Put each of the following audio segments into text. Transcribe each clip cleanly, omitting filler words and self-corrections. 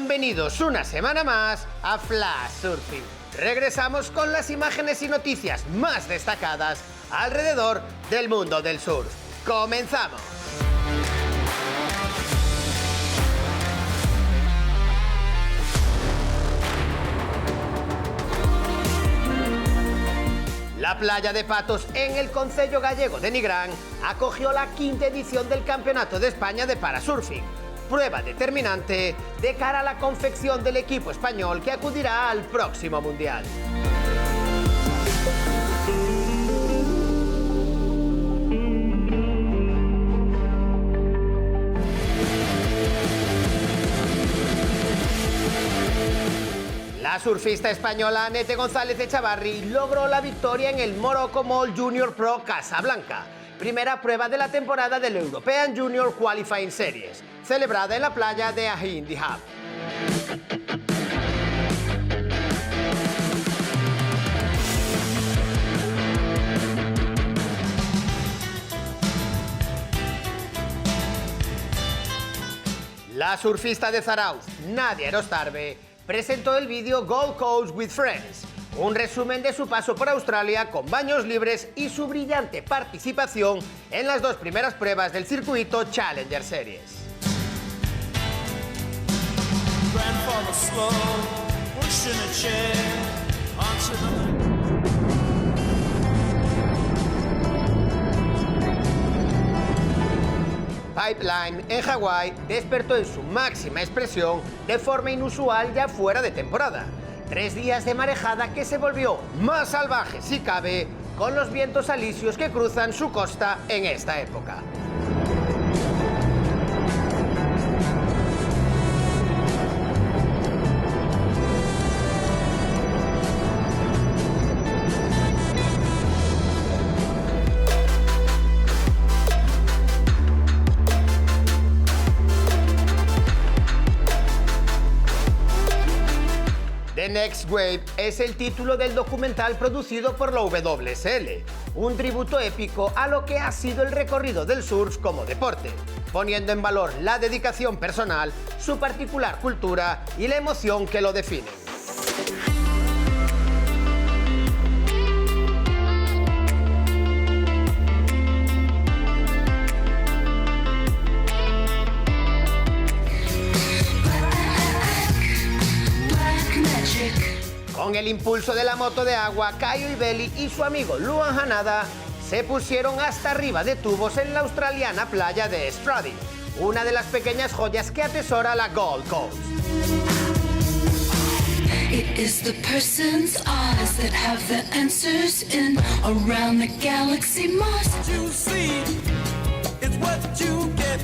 Bienvenidos una semana más a Flash Surfing. Regresamos con las imágenes y noticias más destacadas alrededor del mundo del surf. ¡Comenzamos! La playa de Patos en el concello gallego de Nigrán acogió la quinta edición del Campeonato de España de Parasurfing, prueba determinante de cara a la confección del equipo español que acudirá al próximo Mundial. La surfista española Annette González Echavarri logró la victoria en el Morocco Mall Junior Pro Casablanca, primera prueba de la temporada del European Junior Qualifying Series, celebrada en la playa de Ain Dihab. La surfista de Zarauz, Nadia Erostarbe, presentó el vídeo Gold Coast with Friends, un resumen de su paso por Australia con baños libres y su brillante participación en las dos primeras pruebas del circuito Challenger Series. Pipeline en Hawái despertó en su máxima expresión de forma inusual ya fuera de temporada. 3 días de marejada que se volvió más salvaje si cabe con los vientos alisios que cruzan su costa en esta época. The Next Wave es el título del documental producido por la WSL, un tributo épico a lo que ha sido el recorrido del surf como deporte, poniendo en valor la dedicación personal, su particular cultura y la emoción que lo definen. Con el impulso de la moto de agua, Caio Ibelli y su amigo Luan Hanada se pusieron hasta arriba de tubos en la australiana playa de Stradding, una de las pequeñas joyas que atesora la Gold Coast. It is the person's eyes that have the answers in around the galaxy must you see it's what you get.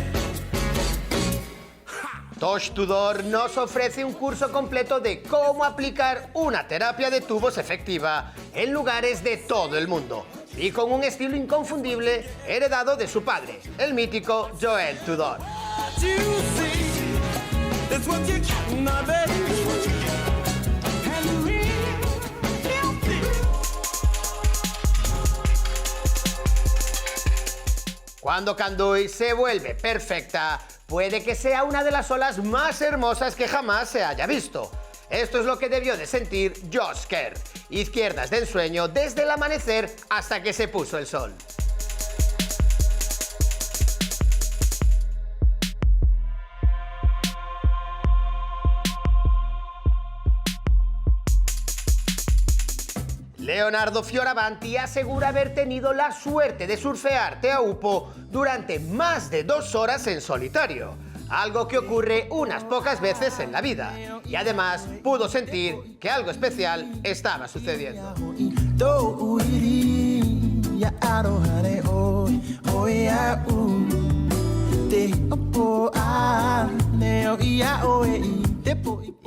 Tosh Tudor nos ofrece un curso completo de cómo aplicar una terapia de tubos efectiva en lugares de todo el mundo y con un estilo inconfundible heredado de su padre, el mítico Joel Tudor. Cuando Kandui se vuelve perfecta, puede que sea una de las olas más hermosas que jamás se haya visto. Esto es lo que debió de sentir Josh Kerr, izquierdas de ensueño desde el amanecer hasta que se puso el sol. Leonardo Fioravanti asegura haber tenido la suerte de surfear Teahupo durante más de 2 horas en solitario, algo que ocurre unas pocas veces en la vida, y además pudo sentir que algo especial estaba sucediendo.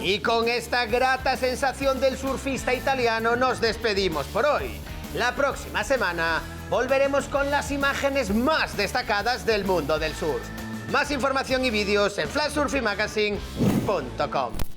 Y con esta grata sensación del surfista italiano nos despedimos por hoy. La próxima semana volveremos con las imágenes más destacadas del mundo del surf. Más información y vídeos en flashsurfingmagazine.com.